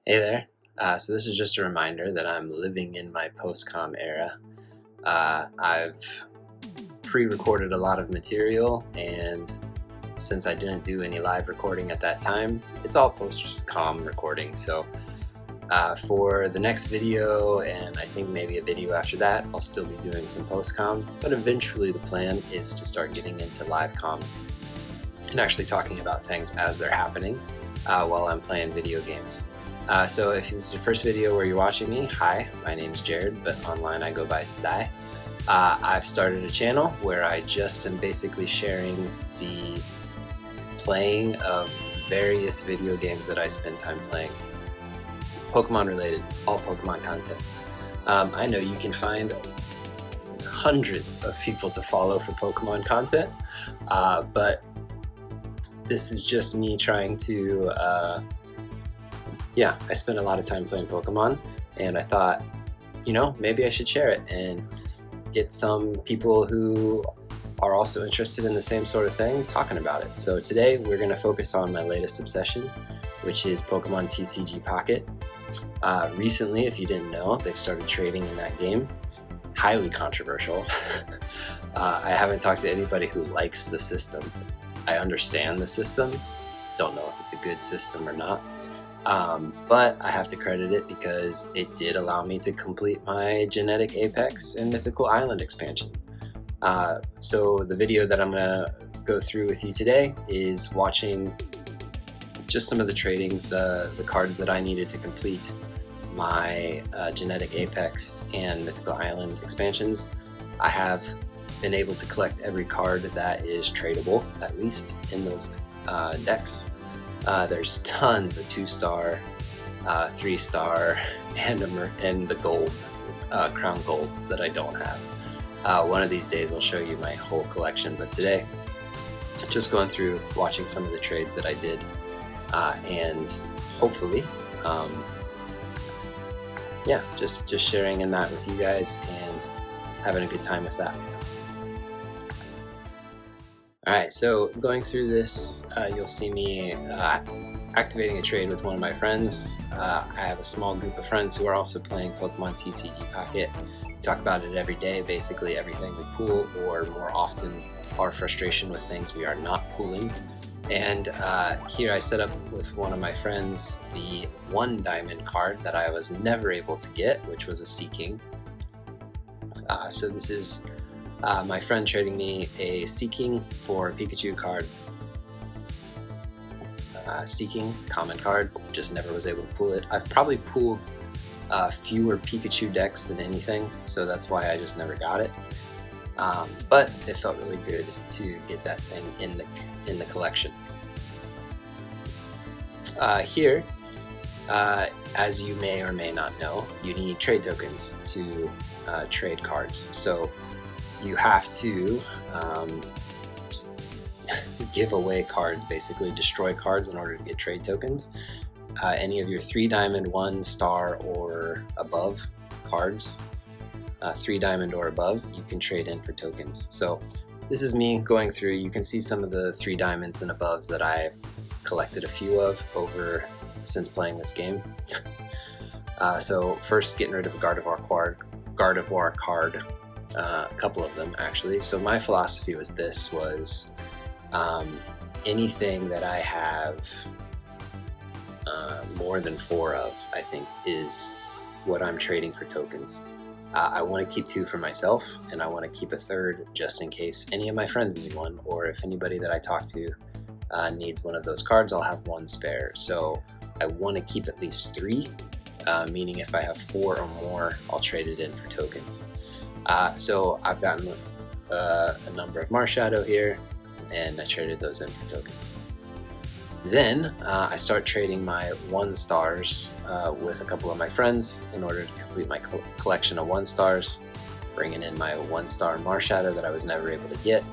Hey there. So this is just a reminder that I'm living in my post-com era. I've pre-recorded a lot of material, and since I didn't do any live recording at that time, it's all post-com recording. So for the next video, and I think maybe a video after that, I'll still be doing some post-com, but eventually the plan is to start getting into live com and actually talking about things as they're happening while I'm playing video games. So if this is your first video where you're watching me, hi, my name is Jared, but online I go by Sadai. I've started a channel where I just am basically sharing the playing of various video games that I spend time playing. Pokemon related, all Pokemon content. I know you can find hundreds of people to follow for Pokemon content, but this is just me trying to I spend a lot of time playing Pokemon, and I thought, maybe I should share it and get some people who are also interested in the same sort of thing talking about it. So today we're going to focus on my latest obsession, which is Pokemon TCG Pocket. Recently, if you didn't know, they've started trading in that game. Highly controversial. I haven't talked to anybody who likes the system. I understand the system. Don't know if it's a good system or not. But I have to credit it because it did allow me to complete my Genetic Apex and Mythical Island expansion. So the video that I'm going to go through with you today is watching just some of the trading, the cards that I needed to complete my Genetic Apex and Mythical Island expansions. I have been able to collect every card that is tradable, at least in those decks. There's tons of 2-star, 3-star, and the gold, crown golds that I don't have. One of these days I'll show you my whole collection, but today, just going through, watching some of the trades that I did, and hopefully, just sharing in that with you guys and having a good time with that. Alright, so going through this, you'll see me activating a trade with one of my friends. I have a small group of friends who are also playing Pokemon TCG Pocket. We talk about it every day, basically everything we pool, or more often our frustration with things we are not pooling. And here I set up with one of my friends the 1 diamond card that I was never able to get, which was a Seaking. So this is my friend trading me a Seaking for a Pikachu card. Seaking, common card, just never was able to pool it. I've probably pooled fewer Pikachu decks than anything, so that's why I just never got it. But it felt really good to get that thing in the collection. Here, as you may or may not know, you need trade tokens to trade cards. So you have to give away cards, basically destroy cards in order to get trade tokens. Any of your 3 diamond, 1 star or above cards, 3 diamond or above, you can trade in for tokens. So this is me going through. You can see some of the 3 diamonds and aboves that I've collected a few of since playing this game. So first, getting rid of a Gardevoir card. A couple of them actually. So my philosophy was anything that I have more than 4 of, I think, is what I'm trading for tokens. I want to keep 2 for myself, and I want to keep a 3rd just in case any of my friends need one, or if anybody that I talk to needs one of those cards, I'll have 1 spare. So I want to keep at least 3, meaning if I have 4 or more, I'll trade it in for tokens. So I've gotten a number of Marshadow here, and I traded those in for tokens. Then I start trading my 1 stars with a couple of my friends in order to complete my collection of 1 stars, bringing in my 1-star Marshadow that I was never able to get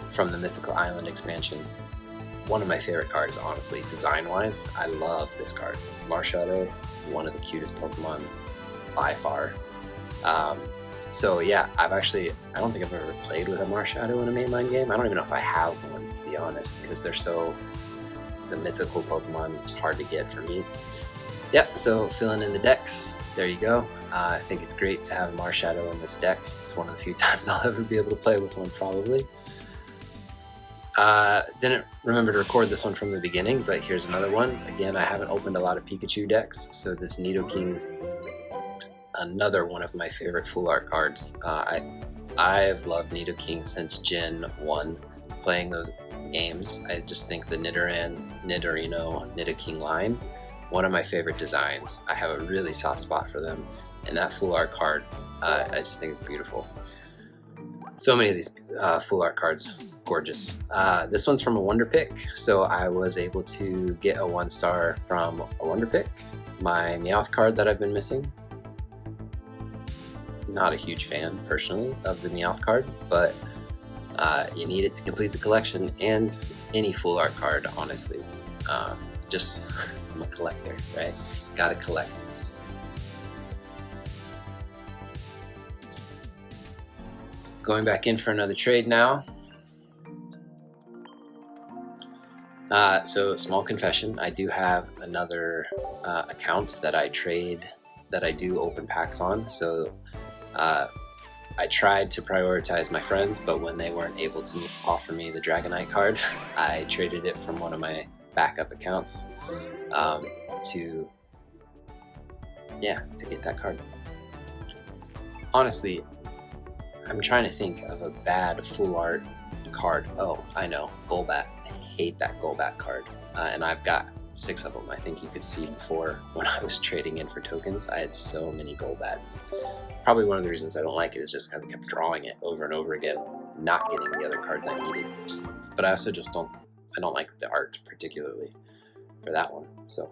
from the Mythical Island expansion. One of my favorite cards, honestly, design-wise. I love this card. Marshadow, one of the cutest Pokemon by far. So yeah, I don't think I've ever played with a Marshadow in a mainline game. I don't even know if I have one, to be honest, because they're so the mythical Pokemon hard to get for me. Yep, so filling in the decks, there you go. I think it's great to have a Marshadow in this deck. It's one of the few times I'll ever be able to play with one, probably. Didn't remember to record this one from the beginning, but here's another one. Again, I haven't opened a lot of Pikachu decks, so this Nidoking, another one of my favorite full art cards. I've loved Nidoking since Gen 1, playing those games. I just think the Nidoran, Nidorino, Nidoking line, one of my favorite designs. I have a really soft spot for them, and that full art card, I just think it's beautiful. So many of these full art cards, gorgeous. This one's from a Wonder Pick, so I was able to get a 1-star from a Wonder Pick. My Meowth card that I've been missing. Not a huge fan, personally, of the Meowth card, but you need it to complete the collection, and any full art card, honestly. Just, I'm a collector, right? Gotta collect. Going back in for another trade now. So small confession, I do have another account that I do open packs on. So I tried to prioritize my friends, but when they weren't able to offer me the Dragonite card, I traded it from one of my backup accounts to get that card. Honestly, I'm trying to think of a bad full art card. Oh, I know, Golbat. I hate that Golbat card. And I've got 6 of them. I think you could see before when I was trading in for tokens, I had so many Golbats. Probably one of the reasons I don't like it is just because I kept drawing it over and over again, not getting the other cards I needed. But I also just don't like the art particularly for that one. So,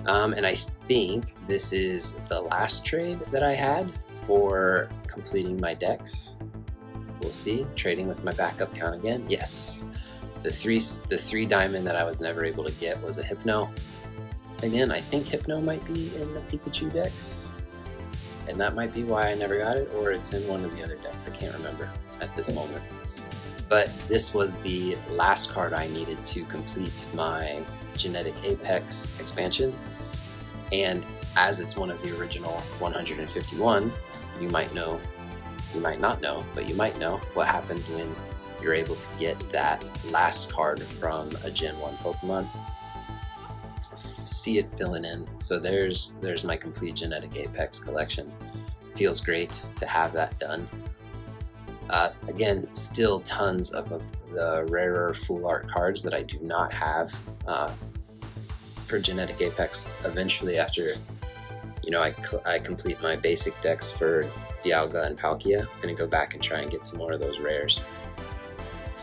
and I think this is the last trade that I had for completing my decks. We'll see. Trading with my backup count again. Yes, the three diamond that I was never able to get was a Hypno. Again, I think Hypno might be in the Pikachu decks, and that might be why I never got it, or it's in one of the other decks. I can't remember at this moment. But this was the last card I needed to complete my Genetic Apex expansion. And as it's one of the original 151, you might know, you might not know, but you might know what happens when you're able to get that last card from a Gen 1 Pokemon. See it filling in. So there's my complete Genetic Apex collection. Feels great to have that done. Again, still tons of the rarer full art cards that I do not have for Genetic Apex. Eventually, after I complete my basic decks for Dialga and Palkia, I'm gonna go back and try and get some more of those rares.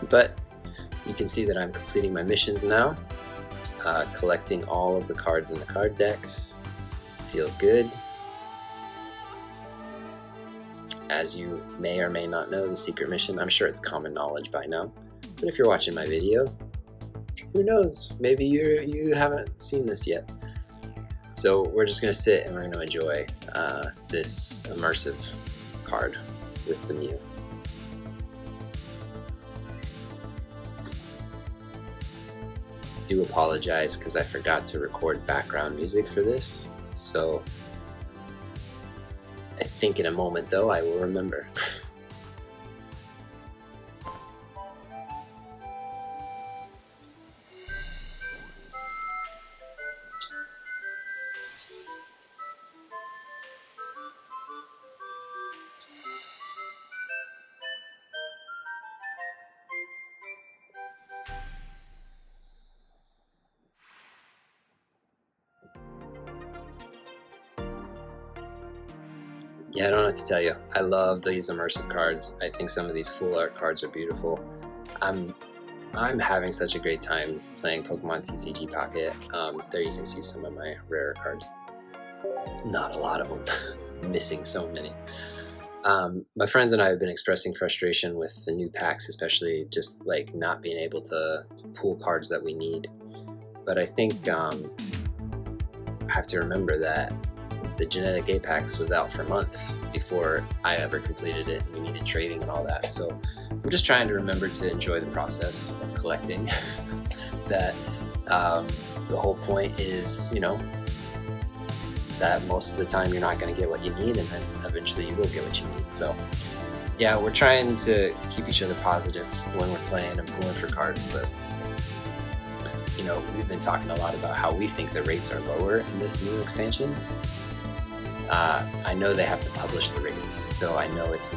But you can see that I'm completing my missions now, collecting all of the cards in the card decks. Feels good. As you may or may not know, the secret mission, I'm sure it's common knowledge by now, but if you're watching my video, who knows, maybe you haven't seen this yet. So we're just gonna sit and we're gonna enjoy this immersive card with the Mew. Do apologize because I forgot to record background music for this, so I think in a moment though I will remember. Yeah, I don't know what to tell you. I love these immersive cards. I think some of these full art cards are beautiful. I'm having such a great time playing Pokemon TCG Pocket. There you can see some of my rarer cards. Not a lot of them. Missing so many. My friends and I have been expressing frustration with the new packs, especially just like not being able to pull cards that we need. But I think I have to remember that the Genetic Apex was out for months before I ever completed it, and we needed trading and all that. So I'm I'm just trying to remember to enjoy the process of collecting. That the whole point is, you know, that most of the time you're not going to get what you need, and then eventually you will get what you need. So yeah, we're trying to keep each other positive when we're playing and pulling for cards, but you know, we've been talking a lot about how we think the rates are lower in this new expansion. I know they have to publish the rates, so I know it's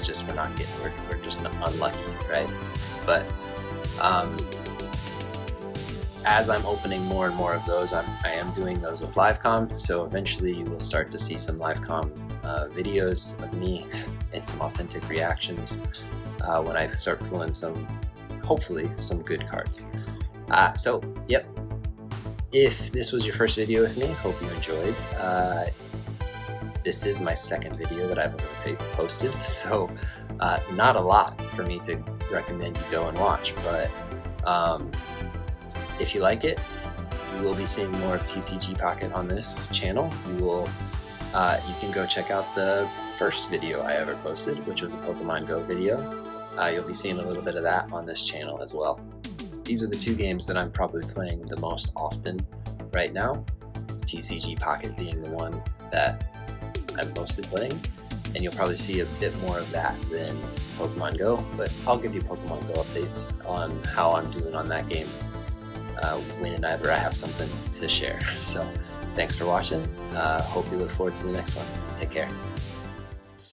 just we're just unlucky, right? But as I'm opening more and more of those, I am doing those with LiveCom, so eventually you will start to see some LiveCom videos of me and some authentic reactions when I start pulling hopefully some good cards. So yep, if this was your first video with me, hope you enjoyed. This is my second video that I've ever posted, so not a lot for me to recommend you go and watch, but if you like it, you will be seeing more of TCG Pocket on this channel. You can go check out the first video I ever posted, which was a Pokemon Go video. You'll be seeing a little bit of that on this channel as well. These are the two games that I'm probably playing the most often right now, TCG Pocket being the one that I'm mostly playing, and you'll probably see a bit more of that than Pokemon Go, but I'll give you Pokemon Go updates on how I'm doing on that game whenever I have something to share. So thanks for watching. Hope you look forward to the next one. Take care.